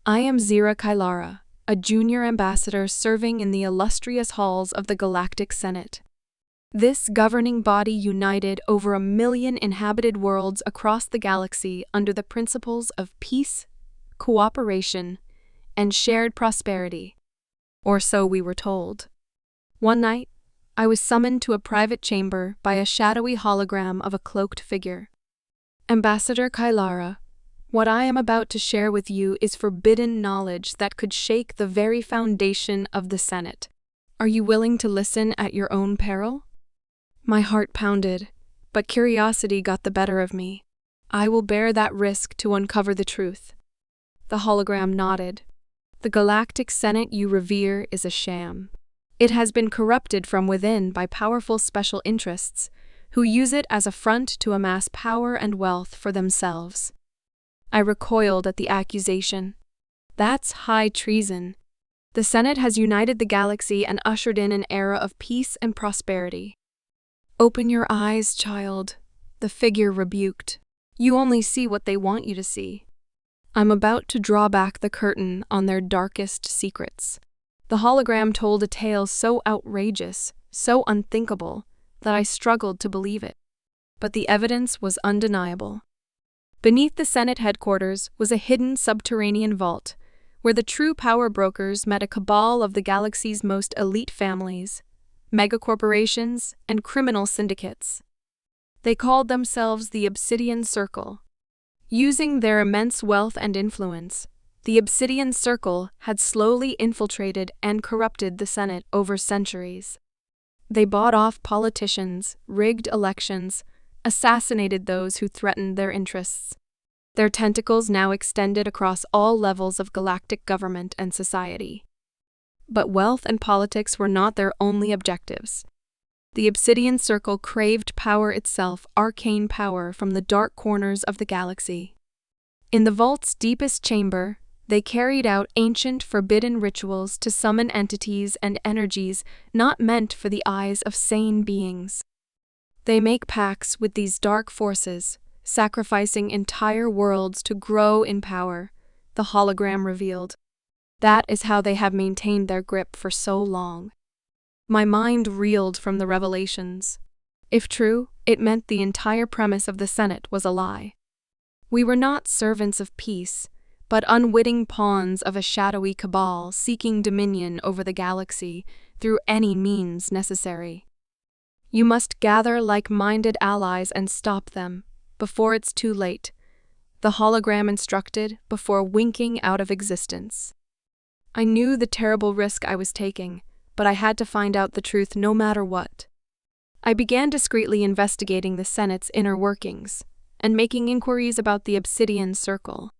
I am Zira Kylara, a junior ambassador serving in the illustrious halls of the Galactic Senate. This governing body united over 1 million inhabited worlds across the galaxy under the principles of peace, cooperation, and shared prosperity. Or so we were told. One night, I was summoned to a private chamber by a shadowy hologram of a cloaked figure. Ambassador Kylara, what I am about to share with you is forbidden knowledge that could shake the very foundation of the Senate. Are you willing to listen at your own peril? My heart pounded, but curiosity got the better of me. I will bear that risk to uncover the truth. The hologram nodded. The Galactic Senate you revere is a sham. It has been corrupted from within by powerful special interests, who use it as a front to amass power and wealth for themselves. I recoiled at the accusation. That's high treason. The Senate has united the galaxy and ushered in an era of peace and prosperity. Open your eyes, child, the figure rebuked. You only see what they want you to see. I'm about to draw back the curtain on their darkest secrets. The hologram told a tale so outrageous, so unthinkable, that I struggled to believe it. But the evidence was undeniable. Beneath the Senate headquarters was a hidden subterranean vault, where the true power brokers met a cabal of the galaxy's most elite families, megacorporations, and criminal syndicates. They called themselves the Obsidian Circle. Using their immense wealth and influence, the Obsidian Circle had slowly infiltrated and corrupted the Senate over centuries. They bought off politicians, rigged elections, assassinated those who threatened their interests. Their tentacles now extended across all levels of galactic government and society. But wealth and politics were not their only objectives. The Obsidian Circle craved power itself, arcane power from the dark corners of the galaxy. In the vault's deepest chamber, they carried out ancient forbidden rituals to summon entities and energies not meant for the eyes of sane beings. They make pacts with these dark forces, sacrificing entire worlds to grow in power, the hologram revealed. That is how they have maintained their grip for so long. My mind reeled from the revelations. If true, it meant the entire premise of the Senate was a lie. We were not servants of peace, but unwitting pawns of a shadowy cabal seeking dominion over the galaxy through any means necessary. You must gather like-minded allies and stop them, before it's too late, the hologram instructed before winking out of existence. I knew the terrible risk I was taking, but I had to find out the truth no matter what. I began discreetly investigating the Senate's inner workings, and making inquiries about the Obsidian Circle.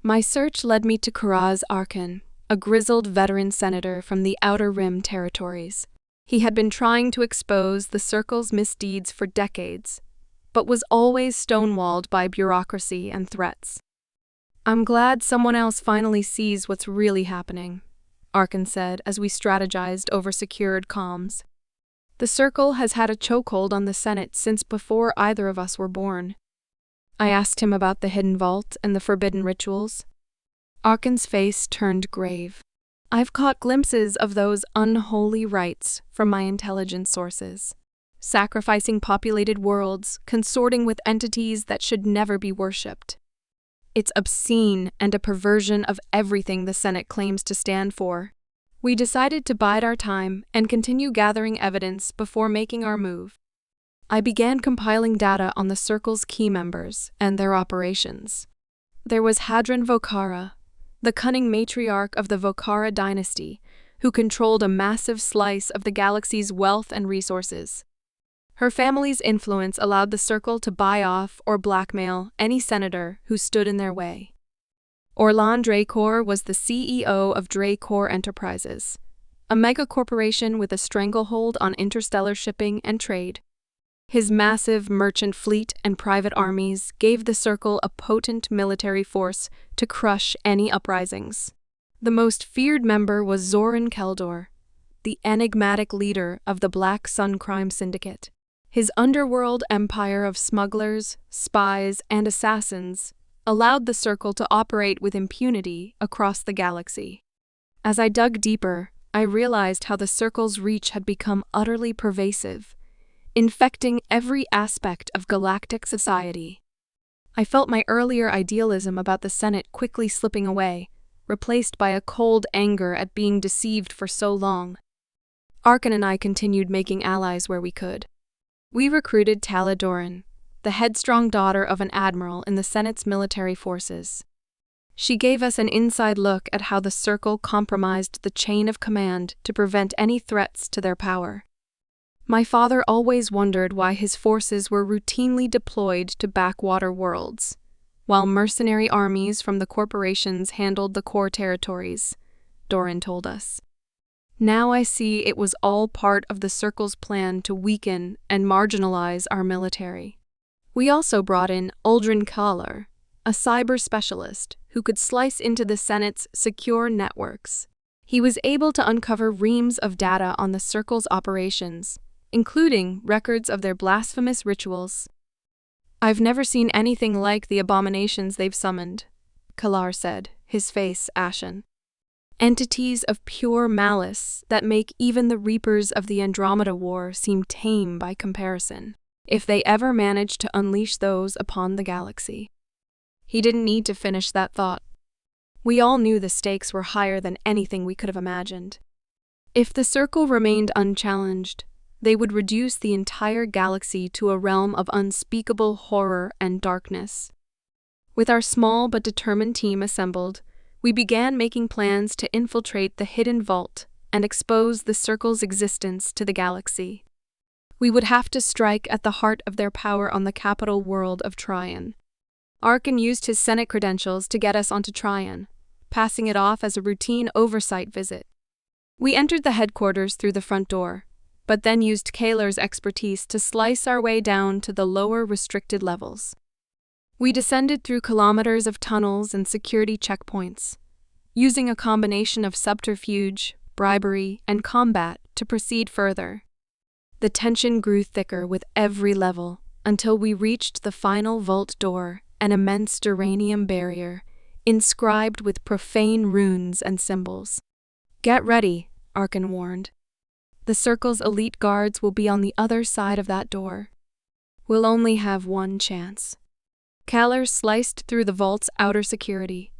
My search led me to Koras Arkan, a grizzled veteran senator from the Outer Rim territories. He had been trying to expose the Circle's misdeeds for decades, but was always stonewalled by bureaucracy and threats. I'm glad someone else finally sees what's really happening, Arkan said as we strategized over secured comms. The Circle has had a chokehold on the Senate since before either of us were born. I asked him about the hidden vault and the forbidden rituals. Arkan's face turned grave. I've caught glimpses of those unholy rites from my intelligence sources. Sacrificing populated worlds, consorting with entities that should never be worshipped. It's obscene and a perversion of everything the Senate claims to stand for. We decided to bide our time and continue gathering evidence before making our move. I began compiling data on the Circle's key members and their operations. There was Hadron Vocara, the cunning matriarch of the Vocara dynasty, who controlled a massive slice of the galaxy's wealth and resources. Her family's influence allowed the Circle to buy off or blackmail any senator who stood in their way. Orlan Dracor was the CEO of Dracor Enterprises, a megacorporation with a stranglehold on interstellar shipping and trade. His massive merchant fleet and private armies gave the Circle a potent military force to crush any uprisings. The most feared member was Zoran Keldor, the enigmatic leader of the Black Sun Crime Syndicate. His underworld empire of smugglers, spies, and assassins allowed the circle to operate with impunity across the galaxy. As I dug deeper, I realized how the circle's reach had become utterly pervasive, infecting every aspect of galactic society. I felt my earlier idealism about the Senate quickly slipping away, replaced by a cold anger at being deceived for so long. Arkan and I continued making allies where we could. We recruited Tala Doren, the headstrong daughter of an admiral in the Senate's military forces. She gave us an inside look at how the Circle compromised the chain of command to prevent any threats to their power. My father always wondered why his forces were routinely deployed to backwater worlds, while mercenary armies from the corporations handled the core territories, Doren told us. Now I see it was all part of the Circle's plan to weaken and marginalize our military. We also brought in Zira Kylara, a cyber specialist who could slice into the Senate's secure networks. He was able to uncover reams of data on the Circle's operations, including records of their blasphemous rituals. "I've never seen anything like the abominations they've summoned," Kylara said, his face ashen. "Entities of pure malice that make even the Reapers of the Andromeda War seem tame by comparison, if they ever manage to unleash those upon the galaxy." He didn't need to finish that thought. We all knew the stakes were higher than anything we could have imagined. If the Circle remained unchallenged, they would reduce the entire galaxy to a realm of unspeakable horror and darkness. With our small but determined team assembled, we began making plans to infiltrate the hidden vault and expose the Circle's existence to the galaxy. We would have to strike at the heart of their power on the capital world of Trion. Arkan used his Senate credentials to get us onto Trion, passing it off as a routine oversight visit. We entered the headquarters through the front door, but then used Kylar's expertise to slice our way down to the lower restricted levels. We descended through kilometers of tunnels and security checkpoints, using a combination of subterfuge, bribery, and combat to proceed further. The tension grew thicker with every level until we reached the final vault door, an immense duranium barrier, inscribed with profane runes and symbols. "Get ready," Arkan warned. "The Circle's elite guards will be on the other side of that door. We'll only have one chance." Kylara sliced through the vault's outer security,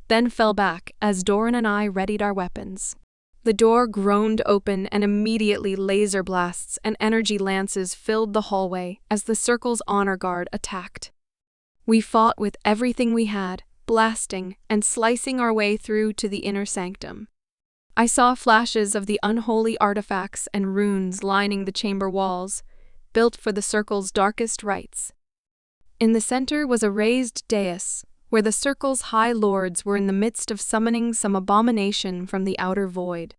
then fell back as Doren and I readied our weapons. The door groaned open and immediately laser blasts and energy lances filled the hallway as the Circle's honor guard attacked. We fought with everything we had, blasting and slicing our way through to the inner sanctum. I saw flashes of the unholy artifacts and runes lining the chamber walls, built for the Circle's darkest rites. In the center was a raised dais, where the Circle's high lords were in the midst of summoning some abomination from the outer void.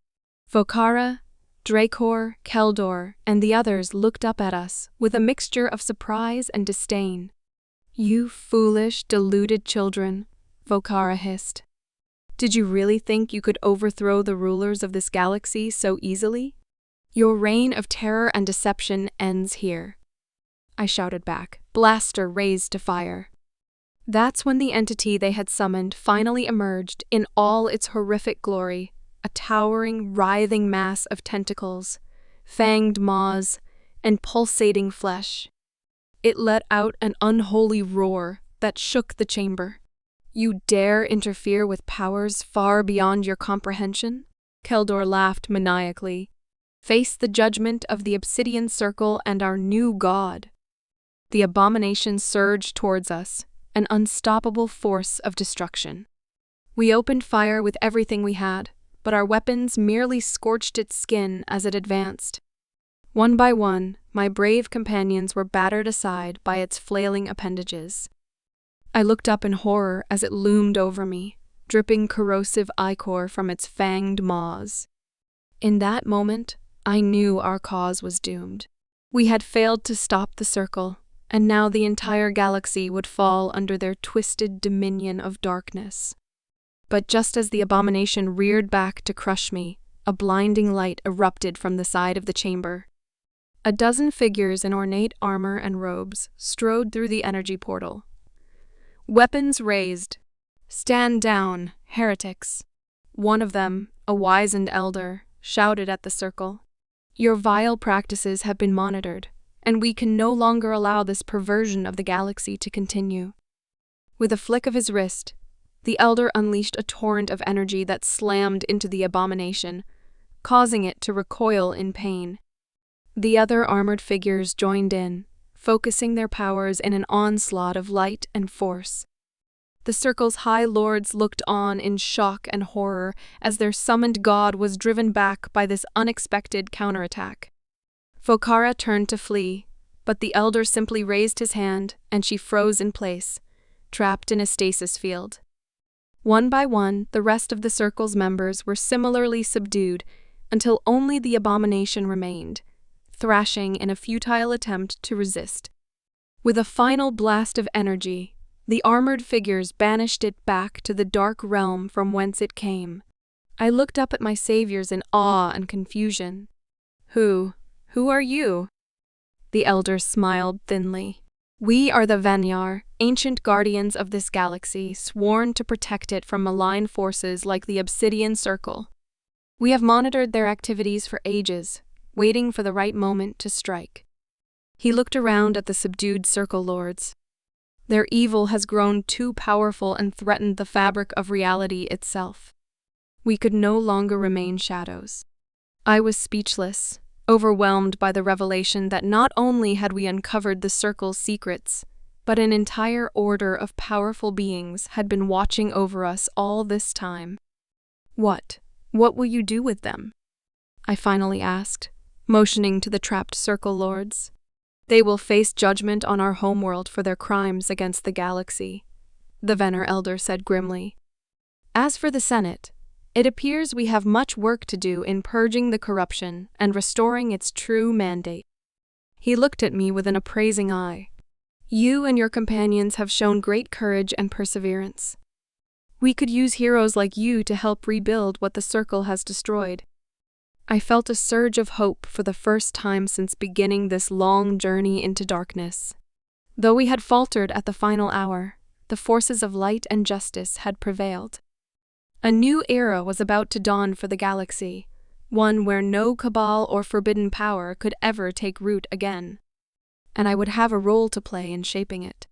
Ven'ar, Dracor, Keldor, and the others looked up at us with a mixture of surprise and disdain. "You foolish, deluded children," Ven'ar hissed. "Did you really think you could overthrow the rulers of this galaxy so easily? Your reign of terror and deception ends here." I shouted back, blaster raised to fire. That's when the entity they had summoned finally emerged in all its horrific glory, a towering, writhing mass of tentacles, fanged maws, and pulsating flesh. It let out an unholy roar that shook the chamber. "You dare interfere with powers far beyond your comprehension?" Keldor laughed maniacally. "Face the judgment of the Obsidian Circle and our new god." The abomination surged towards us, an unstoppable force of destruction. We opened fire with everything we had, but our weapons merely scorched its skin as it advanced. One by one, my brave companions were battered aside by its flailing appendages. I looked up in horror as it loomed over me, dripping corrosive ichor from its fanged maws. In that moment, I knew our cause was doomed. We had failed to stop the Circle, and now the entire galaxy would fall under their twisted dominion of darkness. But just as the abomination reared back to crush me, a blinding light erupted from the side of the chamber. A dozen figures in ornate armor and robes strode through the energy portal. weapons raised. "Stand down, heretics." One of them, a wizened elder, shouted at the circle. "Your vile practices have been monitored, and we can no longer allow this perversion of the galaxy to continue." With a flick of his wrist, the elder unleashed a torrent of energy that slammed into the abomination, causing it to recoil in pain. The other armored figures joined in, focusing their powers in an onslaught of light and force. The circle's high lords looked on in shock and horror as their summoned god was driven back by this unexpected counterattack. Fokara turned to flee, but the elder simply raised his hand and she froze in place, trapped in a stasis field. One by one, the rest of the circle's members were similarly subdued until only the abomination remained, thrashing in a futile attempt to resist. With a final blast of energy, the armored figures banished it back to the dark realm from whence it came. I looked up at my saviors in awe and confusion. Who are you?" The elder smiled thinly. "We are the Ven'ar, ancient guardians of this galaxy, sworn to protect it from malign forces like the Obsidian Circle. We have monitored their activities for ages, waiting for the right moment to strike." He looked around at the subdued circle lords. Their evil has grown too powerful and threatened the fabric of reality itself. We could no longer remain shadows. I was speechless, overwhelmed by the revelation that not only had we uncovered the circle's secrets, but an entire order of powerful beings had been watching over us all this time. What will you do with them?" I finally asked, motioning to the trapped circle lords. "They will face judgment on our homeworld for their crimes against the galaxy," the Ven'ar elder said grimly. "As for the Senate, it appears we have much work to do in purging the corruption and restoring its true mandate." He looked at me with an appraising eye. "You and your companions have shown great courage and perseverance. We could use heroes like you to help rebuild what the Circle has destroyed." I felt a surge of hope for the first time since beginning this long journey into darkness. Though we had faltered at the final hour, the forces of light and justice had prevailed. A new era was about to dawn for the galaxy, one where no cabal or forbidden power could ever take root again. And I would have a role to play in shaping it.